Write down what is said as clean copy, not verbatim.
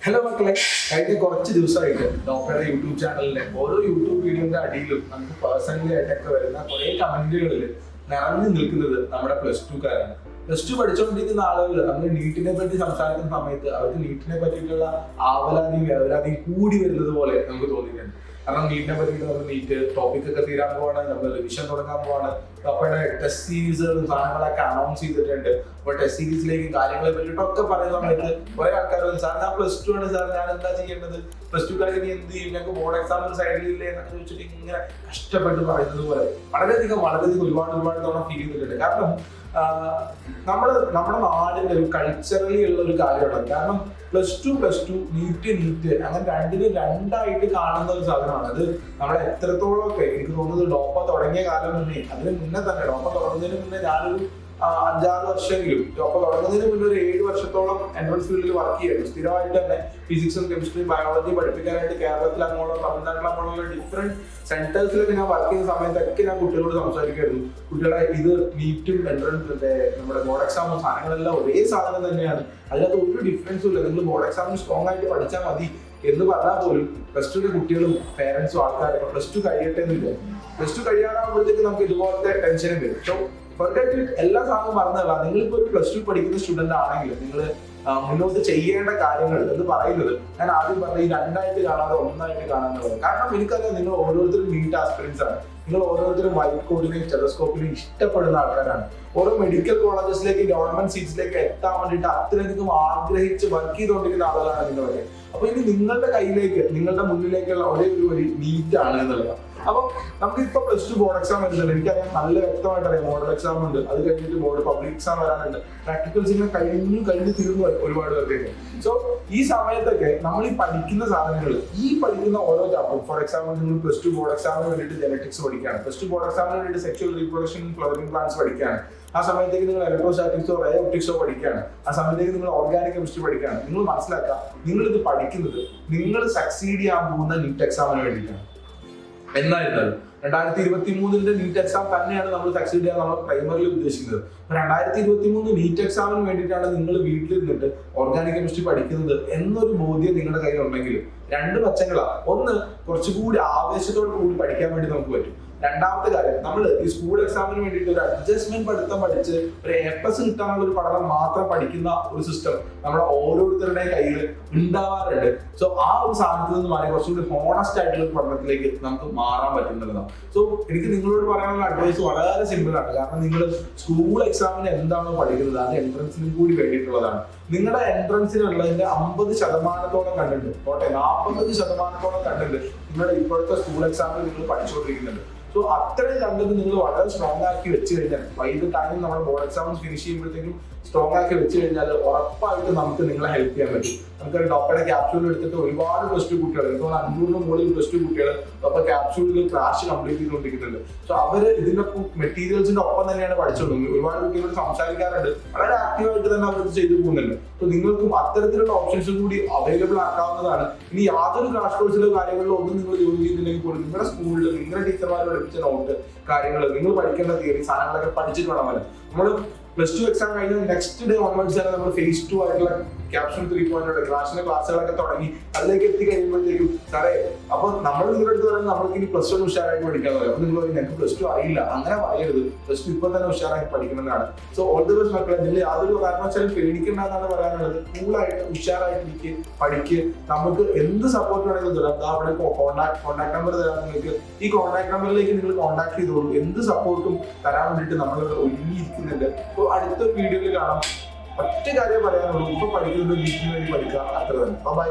Hello മക്കളെ, കഴിഞ്ഞ കുറച്ച് ദിവസമായിട്ട് ഡോക്ടറുടെ യൂട്യൂബ് ചാനലിലെ ഓരോ യൂട്യൂബ് വീഡിയോന്റെ അടിയിലും നമുക്ക് പേഴ്സണലി ആയിട്ടൊക്കെ വരുന്ന കുറെ കമന്റുകളിൽ നിറഞ്ഞു നിൽക്കുന്നത് നമ്മുടെ +2കാരാണ്. +2 പഠിച്ചുകൊണ്ടിരിക്കുന്ന ആളുകൾ നമ്മൾ നീറ്റിനെ പറ്റി സംസാരിക്കുന്ന സമയത്ത് അവർക്ക് നീറ്റിനെ പറ്റിയിട്ടുള്ള ആവലാതിയും വേവലാതിയും കൂടി വരുന്നത് പോലെ നമുക്ക് തോന്നിയിട്ടുണ്ട്. കാരണം നീറ്റിനെ പറ്റിയിട്ട് നമ്മൾ നീറ്റ് ടോപ്പിക് ഒക്കെ തീരാൻ പോവാണ്, നമ്മൾ റിവിഷൻ തുടങ്ങാൻ പോവാണ്. അപ്പോഴെ ടെസ്റ്റ് സീരീസുകളും സാധനങ്ങളൊക്കെ അനൗൺസ് ചെയ്തിട്ടുണ്ട്. അപ്പോൾ ടെസ്റ്റ് സീരീസിലേക്ക് കാര്യങ്ങളെ പറ്റിയിട്ടൊക്കെ പറയുന്ന സമയത്ത് കുറെ ആൾക്കാർ സാർ ഞാൻ +2 ആണ് സാർ, ഞാൻ എന്താ ചെയ്യേണ്ടത്, +2കാർക്ക് ഇനി എന്ത് ചെയ്യും, ഞങ്ങൾക്ക് ബോർഡ് എക്സാമിന് സൈഡിലില്ലേ എന്നൊക്കെ ചോദിച്ചിട്ട് ഇങ്ങനെ കഷ്ടപ്പെട്ട് പറയുന്നത് പോലെ വളരെയധികം ഒരുപാട് തവണ ഫീൽ ചെയ്തിട്ടുണ്ട്. കാരണം നമ്മുടെ നാടിന്റെ ഒരു കൾച്ചറലി ഉള്ള ഒരു കാര്യമാണ്. കാരണം +2 നീറ്റ് അങ്ങനെ രണ്ടായിട്ട് കാണുന്ന ഒരു സാധനമാണ്. അത് നമ്മളെ എത്രത്തോളം ഒക്കെ എനിക്ക് തോന്നുന്നത് ഡോപ്പ തുടങ്ങിയ കാലം മുന്നേ, അതിന് മുന്നേ തന്നെ ഡോപ്പ തുടങ്ങുന്നതിന് മുന്നേ ഞാനൊരു 5-6 വർഷമെങ്കിലും, ഡോപ്പ തുടങ്ങുന്നതിന് മുന്നേ ഒരു 7 വർഷത്തോളം എൻട്രൻസ് ഫീൽഡിൽ വർക്ക് ചെയ്യുന്നു. സ്ഥിരമായിട്ട് തന്നെ ഫിസിക്സും കെമിസ്ട്രിയും ബയോളജിയും പഠിപ്പിക്കാനായിട്ട് കേരളത്തിൽ അങ്ങോളം തമിഴ്നാട്ടിലങ്ങോളം ഡിഫറെന്റ് സെന്റേഴ്സിലൊക്കെ ഞാൻ വർക്ക് ചെയ്യുന്ന സമയത്തൊക്കെ ഞാൻ കുട്ടികളോട് സംസാരിക്കുമായിരുന്നു. കുട്ടികളെ ഇത് നീറ്റും എൻട്രൻസ് നമ്മുടെ ബോർഡ് എക്സാമും സാധനങ്ങളെല്ലാം ഒരേ സാധനം തന്നെയാണ്, അതിനകത്ത് ഒരു ഡിഫറൻസും ഇല്ല, നിങ്ങൾ ബോർഡ് എക്സാമിന് സ്ട്രോങ് ആയിട്ട് പഠിച്ചാൽ മതി എന്ന് പറഞ്ഞാൽ പോലും +2 കുട്ടികളും പേരൻസും ആൾക്കാരൊക്കെ +2 കഴിയട്ടെ എന്നില്ല. +2 കഴിയാറാകുമ്പോഴത്തേക്ക് നമുക്ക് ഇതുപോലത്തെ ടെൻഷനും വരും. സോ എല്ലാ സാധനവും പറഞ്ഞതല്ല, നിങ്ങളിപ്പോ ഒരു +2 പഠിക്കുന്ന സ്റ്റുഡന്റ് ആണെങ്കിൽ നിങ്ങൾ മുന്നോട്ട് ചെയ്യേണ്ട കാര്യങ്ങൾ എന്ന് പറയുന്നത്, ഞാൻ ആദ്യം പറഞ്ഞ ഈ രണ്ടായിട്ട് കാണാതെ ഒന്നായിട്ട് കാണാന്നുള്ളത്. കാരണം എനിക്കറിയാം നിങ്ങൾ ഓരോരുത്തരും നീറ്റ് ആസ്പിറൻസ് ആണ്, നിങ്ങൾ ഓരോരുത്തരും വൈറ്റ് കോഡിനെയും ടെലസ്കോപ്പിനെയും ഇഷ്ടപ്പെടുന്ന ആൾക്കാരാണ്. ഓരോ മെഡിക്കൽ കോളേജസിലേക്ക് ഗവൺമെന്റ് സീറ്റ്സിലേക്ക് എത്താൻ വേണ്ടിയിട്ട് അത്രയധികം ആഗ്രഹിച്ച് വർക്ക് ചെയ്തുകൊണ്ടിരിക്കുന്ന ആളുകളാണ് നിങ്ങളൊക്കെ. അപ്പൊ ഇനി നിങ്ങളുടെ കയ്യിലേക്ക്, നിങ്ങളുടെ മുന്നിലേക്കുള്ള ഒരേ ഒരു വഴി നീറ്റ് ആണ് എന്നുള്ളത്. അപ്പൊ നമുക്കിപ്പോ +2 ബോർഡ് എക്സാം വരുന്നുണ്ട്. എനിക്കറിയാം, നല്ല വ്യക്തമായിട്ട് അറിയാം മോഡൽ എക്സാം ഉണ്ട്, അത് കഴിഞ്ഞിട്ട് ബോർഡ് പബ്ലിക് എക്സാം വരാനുണ്ട്, പ്രാക്ടിക്കൽസ് ഇങ്ങനെ കഴിഞ്ഞ് തീർന്നു ഒരുപാട് പേർക്ക്. സോ ഈ സമയത്തൊക്കെ നമ്മൾ ഈ പഠിക്കുന്ന സാധനങ്ങൾ, ഈ പഠിക്കുന്ന ഓരോ ചാപ്റ്റർ, ഫോർ എക്സാമ്പിൾ നിങ്ങൾ +2 ബോർഡ് എക്സാമിന് വേണ്ടിയിട്ട് ജെനറ്റിക്സ് പഠിക്കുകയാണ്, +2 ബോർഡ് എക്സാമിന് വേണ്ടിയിട്ട് സെക്ഷൽ റീപ്രൊഡക്ഷൻ ഫ്ലവറിംഗ് പ്ലാന്റ്സ് പഠിക്കുകയാണ്, ആ സമയത്തേക്ക് നിങ്ങൾ ഇലക്ട്രോസ്റ്റാറ്റിക്സോ റേ ഒപ്റ്റിക്സോ പഠിക്കുകയാണ്, ആ സമയത്തേക്ക് നിങ്ങൾ ഓർഗാനിക് കെമിസ്ട്രി പഠിക്കുകയാണ്. നിങ്ങൾ മനസ്സിലാക്കുക, നിങ്ങൾ ഇത് പഠിക്കുന്നത് നിങ്ങൾ സക്സീഡ് ചെയ്യാൻ പോകുന്ന നീറ്റ് എക്സാമിന് വേണ്ടിയിട്ടാണ്. എന്നായിരുന്നാലും 2023 നീറ്റ് എക്സാം തന്നെയാണ് നമ്മൾ സക്സീഡ് ചെയ്യാൻ നമ്മൾ പ്രൈമറിയിൽ ഉദ്ദേശിക്കുന്നത്. 2023 നീറ്റ് എക്സാമിന് വേണ്ടിയിട്ടാണ് നിങ്ങൾ വീട്ടിലിരുന്നിട്ട് ഓർഗാനിക് കെമിസ്ട്രി പഠിക്കുന്നത് എന്നൊരു ബോധ്യം നിങ്ങളുടെ കയ്യിൽ ഉണ്ടെങ്കിൽ രണ്ട് വശങ്ങളാണ്. ഒന്ന്, കുറച്ചുകൂടി ആവേശത്തോടു കൂടി പഠിക്കാൻ വേണ്ടി നമുക്ക് പറ്റും. രണ്ടാമത്തെ കാര്യം, നമ്മൾ ഈ സ്കൂൾ എക്സാമിന് വേണ്ടിയിട്ട് ഒരു അഡ്ജസ്റ്റ്മെന്റ് പഠിത്തം പഠിച്ച് ഒരു A+ കിട്ടാനുള്ള ഒരു പഠനം മാത്രം പഠിക്കുന്ന ഒരു സിസ്റ്റം നമ്മുടെ ഓരോരുത്തരുടെയും കയ്യിൽ ഉണ്ടാവാറുണ്ട്. സോ ആ ഒരു സാധനത്തിൽ നിന്ന് മാറി കുറച്ചുകൂടി ഹോണസ്റ്റ് ആയിട്ടുള്ള ഒരു പഠനത്തിലേക്ക് നമുക്ക് മാറാൻ പറ്റുന്നതാണ്. സോ എനിക്ക് നിങ്ങളോട് പറയാനുള്ള അഡ്വൈസ് വളരെ സിമ്പിൾ ആണ്. കാരണം നിങ്ങൾ സ്കൂൾ എക്സാമിന് എന്താണോ പഠിക്കുന്നത് അത് എൻട്രൻസിനും കൂടി വേണ്ടിയിട്ടുള്ളതാണ്. നിങ്ങളുടെ എൻട്രൻസിനുള്ളതിന്റെ 50% കണ്ടിട്ട് പോട്ടെ, 40% കണ്ടിട്ട് നിങ്ങളുടെ ഇപ്പോഴത്തെ സ്കൂൾ എക്സാമിൽ നിങ്ങൾ പഠിച്ചുകൊണ്ടിരിക്കുന്നുണ്ട്. സോ അത്രയും കണ്ടത് നിങ്ങൾ വളരെ സ്ട്രോങ് ആക്കി വെച്ച് കഴിഞ്ഞാൽ, വൈകിട്ട് ടൈം നമ്മുടെ ബോർഡ് എക്സാം ഫിനിഷ് ചെയ്യുമ്പോഴത്തേക്കും സ്ട്രോങ് ആക്കി വെച്ച് കഴിഞ്ഞാൽ ഉറപ്പായിട്ട് നമുക്ക് നിങ്ങളെ ഹെൽപ്പ് ചെയ്യാൻ പറ്റും. നമുക്ക് ഡോക്ടറുടെ ക്യാപ്സ്യൂൾ എടുത്തിട്ട് ഒരുപാട് +2 കുട്ടികൾ, ഇപ്പോൾ 500 മുകളിൽ +2 കുട്ടികൾ ഡോക്ടർ ക്യാപ്സ്യൂളിൽ ക്രാഷ് കംപ്ലീറ്റ് ചെയ്തുകൊണ്ടിരിക്കുന്നുണ്ട്. സോ അവര് ഇതിന്റെ മെറ്റീരിയൽസിന്റെ ഒപ്പം തന്നെയാണ് പഠിച്ചുകൊണ്ടിരിക്കുന്നത്. ഒരുപാട് കുട്ടികളോട് സംസാരിക്കാറുണ്ട്, വളരെ ആക്റ്റീവായിട്ട് തന്നെ അവർ ചെയ്തു പോകുന്നുണ്ട്. സോ നിങ്ങൾക്കും അത്തരത്തിലുള്ള ഓപ്ഷൻസ് കൂടി അവൈലബിൾ ആക്കാവുന്നതാണ്. ഇനി യാതൊരു ക്രാഷ് കോഴ്സിലോ കാര്യങ്ങളിലോ ഒന്നും നിങ്ങൾ ജോലി ചെയ്തില്ലെങ്കിൽ പോലും നിങ്ങളുടെ സ്കൂളിൽ നിങ്ങളുടെ ടീച്ചർമാർ പഠിപ്പിച്ച നോട്ട് കാര്യങ്ങൾ, നിങ്ങൾ പഠിക്കേണ്ട തിയറി സാധനങ്ങളൊക്കെ പഠിച്ചിട്ട് വേണം വരാൻ. നമ്മൾ +2 എക്സാം കഴിഞ്ഞ നെക്സ്റ്റ് ഡേ ഓൺവേർഡ്സ് ആണ് നമ്മൾ phase 2 ആയിട്ടുള്ള ക്യാപ്സ്യൂൾ 3.0 ക്ലാസ്സുകളൊക്കെ തുടങ്ങി അതിലേക്ക് എത്തി കഴിയുമ്പോഴത്തേക്കും സാറേ, അപ്പൊ നമ്മൾ നിങ്ങളുടെ അടുത്ത് പറയുന്നത് നമ്മൾക്ക് ഇനി +1 ഉഷാറായിട്ട് പഠിക്കാൻ പറയും. അപ്പൊ നിങ്ങൾ പറയും ഞങ്ങൾക്ക് +2 അറിയില്ല. അങ്ങനെ പറയരുത്, +2 ഇപ്പൊ തന്നെ ഉഷാറാക്കി പഠിക്കണമെന്നാണ്. സോ ഓൾ ദി ബെസ്റ്റ് മക്കളെ. ഇതിൽ യാതൊരു കാരണവശാലും പേടിക്കേണ്ടെന്നാണ് പറയാനുള്ളത്. കൂളായിട്ട് ഉഷാറായിട്ട് പഠിക്ക്. നമുക്ക് എന്ത് സപ്പോർട്ട് വേണമെങ്കിലും തരാം. അവിടെ കോൺടാക്ട് നമ്പർ തരാം നിങ്ങൾക്ക്. ഈ കോൺടാക്ട് നമ്പറിലേക്ക് നിങ്ങൾ കോൺടാക്ട് ചെയ്തോളൂ. എന്ത് സപ്പോർട്ടും തരാൻ വേണ്ടിയിട്ട് നമ്മൾ ഒരുങ്ങിയിരിക്കുന്നുണ്ട്. അപ്പോൾ അടുത്ത വീഡിയോയിൽ കാണാം. ഒറ്റ കാര്യം പറയാനുള്ളൂ, ഇപ്പൊ പഠിക്കുന്നത് വീട്ടിന് വേണ്ടി പഠിക്കുക, അത്ര തന്നെ. ബൈ.